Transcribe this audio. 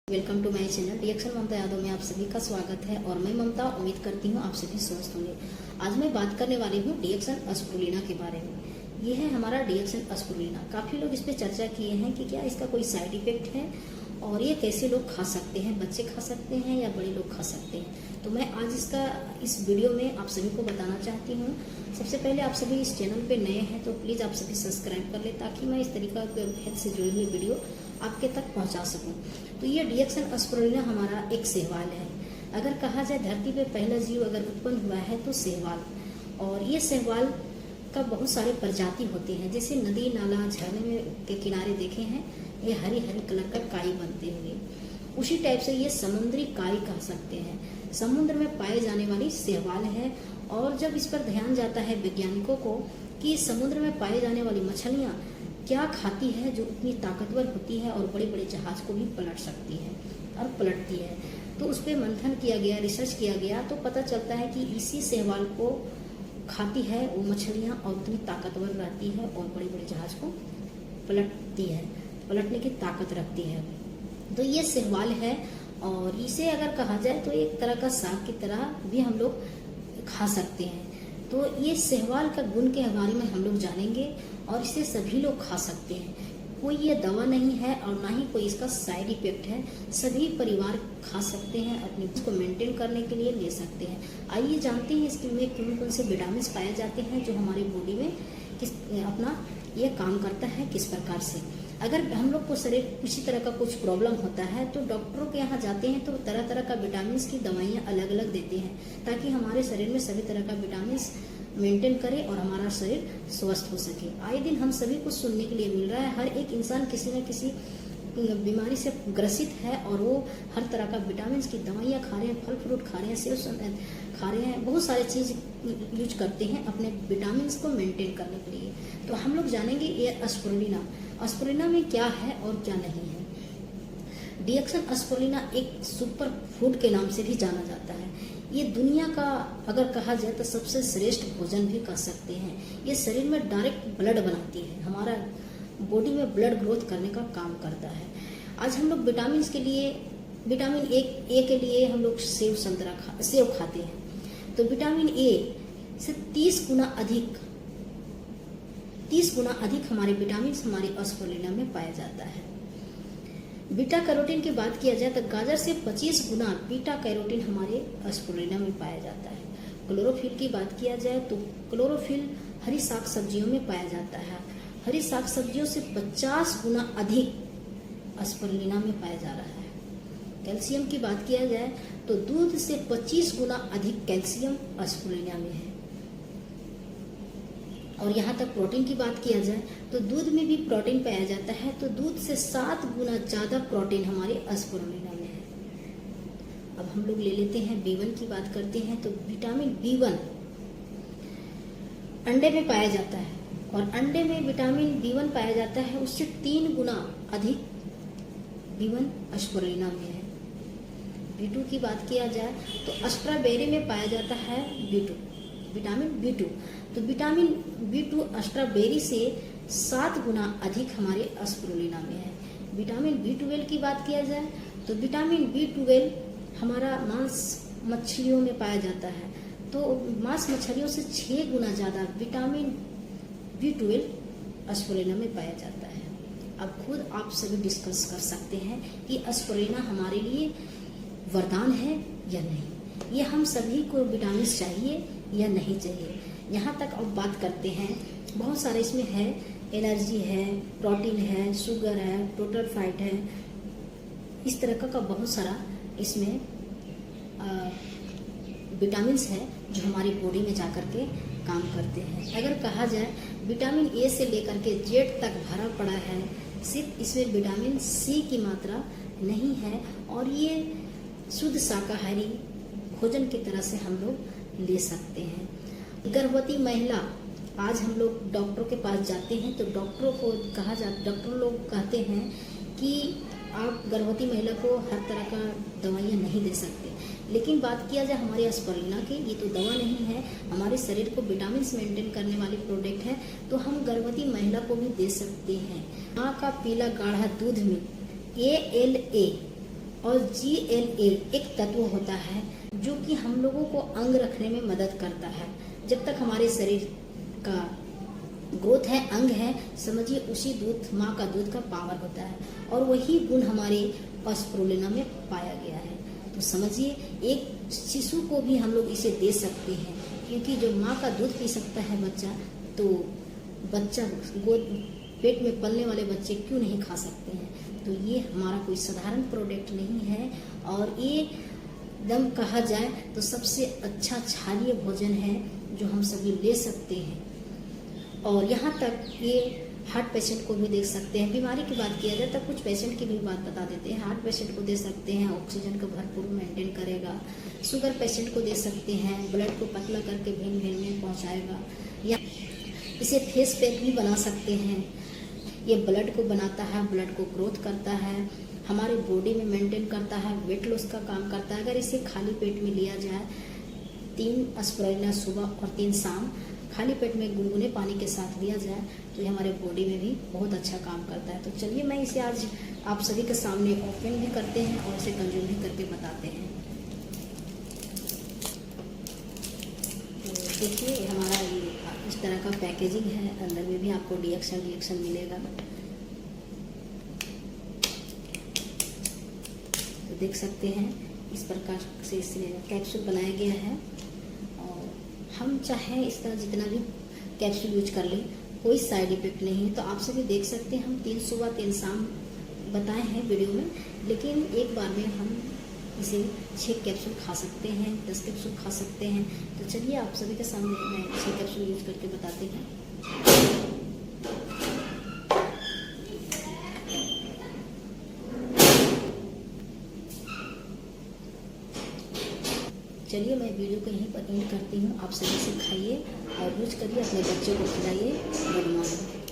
Welcome to my channel डीएक्शन ममता यादव में आप सभी का स्वागत है। और मैं ममता उम्मीद करती हूँ आप सभी स्वस्थ होंगे। आज मैं बात करने वाली हूँ डीएक्शन स्पिरुलिना के बारे में। ये है हमारा डीएक्शन स्पिरुलिना। काफ़ी लोग इस पे चर्चा किए हैं कि क्या इसका कोई साइड इफेक्ट है और ये कैसे लोग खा सकते हैं, बच्चे खा सकते हैं या बड़े लोग खा सकते हैं। तो मैं आज इस वीडियो में आप सभी को बताना चाहती हूँ। सबसे पहले आप सभी इस चैनल पे नए हैं तो प्लीज़ आप सभी सब्सक्राइब कर ले ताकि मैं इस तरीका के हेल्थ से जुड़ी हुई वीडियो आपके तक पहुंचा सकूं। तो ये डीएक्शन स्पिरुलिना हमारा एक शैवाल है। अगर कहा जाए धरती पे पहला जीव अगर उत्पन्न हुआ है तो शैवाल। और ये शैवाल का बहुत सारे प्रजाति होते हैं, जैसे नदी नाला झरने में के किनारे देखे हैं, ये हरी हरी कलर का काई बनते हुए। उसी टाइप से ये समुद्री काई कह सकते हैं। समुद्र में पाए जाने वाली शैवाल है। और जब इस पर ध्यान जाता है वैज्ञानिकों को कि समुद्र में पाए जाने वाली मछलियाँ क्या खाती है जो उतनी ताकतवर होती है और बड़े बड़े जहाज को भी पलट सकती है और पलटती है, तो उस पर मंथन किया गया, रिसर्च किया गया, तो पता चलता है कि इसी शैवाल को खाती है वो मछलियाँ और उतनी ताकतवर रहती है और बड़े बड़े जहाज को पलटती है, पलटने की ताकत रखती है। तो ये शैवाल है और इसे अगर कहा जाए तो एक तरह का साग की तरह भी हम लोग खा सकते हैं। तो ये शैवाल का गुण के बारे में हम लोग जानेंगे और इसे सभी लोग खा सकते हैं। कोई ये दवा नहीं है और ना ही कोई इसका साइड इफेक्ट है। सभी परिवार खा सकते हैं, अपनी को मेंटेन करने के लिए ले सकते हैं। आइए जानते हैं इसमें कौन कौन से विटामिन पाए जाते हैं जो हमारी बॉडी में अपना ये काम करता है, किस प्रकार से। अगर हम लोग को शरीर किसी तरह का कुछ प्रॉब्लम होता है तो डॉक्टरों के यहाँ जाते हैं तो तरह तरह का विटामिन की दवाइयाँ अलग अलग देते हैं ताकि हमारे शरीर में सभी तरह का विटामिन मेंटेन करे और हमारा शरीर स्वस्थ हो सके। आए दिन हम सभी कुछ सुनने के लिए मिल रहा है, हर एक इंसान किसी न किसी बीमारी से ग्रसित है और वो हर तरह का विटामिन की दवाइयाँ खा रहे हैं, फल फ्रूट खा रहे हैं, सेब खा रहे हैं, बहुत सारी चीज़ यूज करते हैं अपने विटामिन को मेंटेन करने के लिए। तो हम लोग जानेंगे ये स्पिरुलिना में क्या है और क्या नहीं है। डीएक्शन स्पिरुलिना एक सुपर फूड के नाम से भी जाना जाता है। ये दुनिया का अगर कहा जाए तो सबसे श्रेष्ठ भोजन भी कह सकते हैं। ये शरीर में डायरेक्ट ब्लड बनाती है, हमारा बॉडी में ब्लड ग्रोथ करने का काम करता है। आज हम लोग विटामिन के लिए विटामिन ए के लिए हम लोग सेब खाते हैं। तो विटामिन ए से 30 गुना अधिक हमारे विटामिन हमारे स्पिरुलिना में पाया जाता है। बीटा कैरोटीन की बात किया जाए तो गाजर से 25 गुना बीटा कैरोटीन हमारे स्पिरुलिना में पाया जाता है। क्लोरोफिल की बात किया जाए तो क्लोरोफिल हरी साग सब्जियों में पाया जाता है। हरी साग सब्जियों से 50 गुना अधिक स्पिरुलिना में पाया जा रहा है। कैल्शियम की बात किया जाए तो दूध से 25 गुना अधिक कैल्शियम स्पिरुलिना में है। और यहाँ तक प्रोटीन की बात किया जाए तो दूध में भी प्रोटीन पाया जाता है, तो दूध से 7 गुना ज्यादा प्रोटीन हमारे स्पिरुलिना में है। अब हम लोग ले लेते हैं B1 की बात करते हैं तो विटामिन B1 अंडे में पाया जाता है और अंडे में विटामिन B1 पाया जाता है, उससे 3 गुना अधिक B1 स्पिरुलिना में है। B2 की बात किया जाए तो स्ट्रॉबेरी में पाया जाता है विटामिन B2। तो विटामिन B2 स्ट्रॉबेरी से 7 गुना अधिक हमारे स्पिरुलिना में है। विटामिन B12 की बात किया जाए तो विटामिन B12 हमारा मांस मछलियों में पाया जाता है, तो मांस मछलियों से 6 गुना ज़्यादा विटामिन B12 स्पिरुलिना में पाया जाता है। अब खुद आप सभी डिस्कस कर सकते हैं कि स्पिरुलिना हमारे लिए वरदान है या नहीं, ये हम सभी को विटामिन चाहिए या नहीं चाहिए। यहाँ तक अब बात करते हैं, बहुत सारे इसमें है, एनर्जी है, प्रोटीन है, शुगर है, टोटल फैट है, इस तरह का बहुत सारा इसमें विटामिन है जो हमारी बॉडी में जाकर के काम करते हैं। अगर कहा जाए विटामिन ए से लेकर के जेड तक भरा पड़ा है, सिर्फ इसमें विटामिन सी की मात्रा नहीं है और ये शुद्ध शाकाहारी भोजन की तरह से हम लोग ले सकते हैं। गर्भवती महिला, आज हम लोग डॉक्टरों के पास जाते हैं तो डॉक्टर लोग कहते हैं कि आप गर्भवती महिला को हर तरह का दवाइयाँ नहीं दे सकते, लेकिन बात किया जाए हमारे स्पिरुलिना की, ये तो दवा नहीं है, हमारे शरीर को विटामिन मेंटेन करने वाली प्रोडक्ट है, तो हम गर्भवती महिला को भी दे सकते हैं। माँ का पीला गाढ़ा दूध में ALA और GLA एक तत्व होता है जो कि हम लोगों को अंग रखने में मदद करता है। जब तक हमारे शरीर का ग्रोथ है, अंग है, समझिए उसी दूध, माँ का दूध का पावर होता है और वही गुण हमारे स्पिरुलिना में पाया गया है। तो समझिए एक शिशु को भी हम लोग इसे दे सकते हैं, क्योंकि जो माँ का दूध पी सकता है बच्चा, तो बच्चा गोद पेट में पलने वाले बच्चे क्यों नहीं खा सकते हैं। तो ये हमारा कोई साधारण प्रोडक्ट नहीं है और ये एकदम कहा जाए तो सबसे अच्छा क्षारीय भोजन है जो हम सभी ले सकते हैं। और यहाँ तक ये हार्ट पेशेंट को भी दे सकते हैं। बीमारी की बात किया जाए तो कुछ पेशेंट की भी बात बता देते हैं। हार्ट पेशेंट को दे सकते हैं, ऑक्सीजन को भरपूर मेंटेन करेगा। शुगर पेशेंट को दे सकते हैं, ब्लड को पतला करके भेन भेन में पहुँचाएगा। या इसे फेस पैक भी बना सकते हैं। ये ब्लड को बनाता है, ब्लड को ग्रोथ करता है, हमारे बॉडी में मेंटेन करता है, वेट लॉस का काम करता है। अगर इसे खाली पेट में लिया जाए 3 स्पिरुलिना सुबह और 3 शाम खाली पेट में गुनगुने पानी के साथ लिया जाए तो ये हमारे बॉडी में भी बहुत अच्छा काम करता है। तो चलिए मैं इसे आज आप सभी के सामने ओपन भी करते हैं और इसे कंज्यूम भी करके बताते हैं। तो देखिए हमारा ये इस तरह का पैकेजिंग है, अंदर में भी आपको रिएक्शन मिलेगा। तो देख सकते हैं इस प्रकार से इसमें कैप्सूल बनाया गया है और हम चाहे इस तरह जितना भी कैप्सूल यूज कर लें कोई साइड इफेक्ट नहीं है। तो आप सभी देख सकते हैं हम 3 सुबह 3 शाम बताए हैं वीडियो में, लेकिन एक बार में हम इसे 6 कैप्सूल खा सकते हैं, 10 कैप्सूल खा सकते हैं। तो चलिए आप सभी के सामने मैं 6 कैप्सूल यूज करके बताते हैं। चलिए मैं वीडियो को यहीं पर एंड करती हूँ। आप सभी से खाइए और यूज करिए, अपने बच्चों को खिलाइए। Good morning.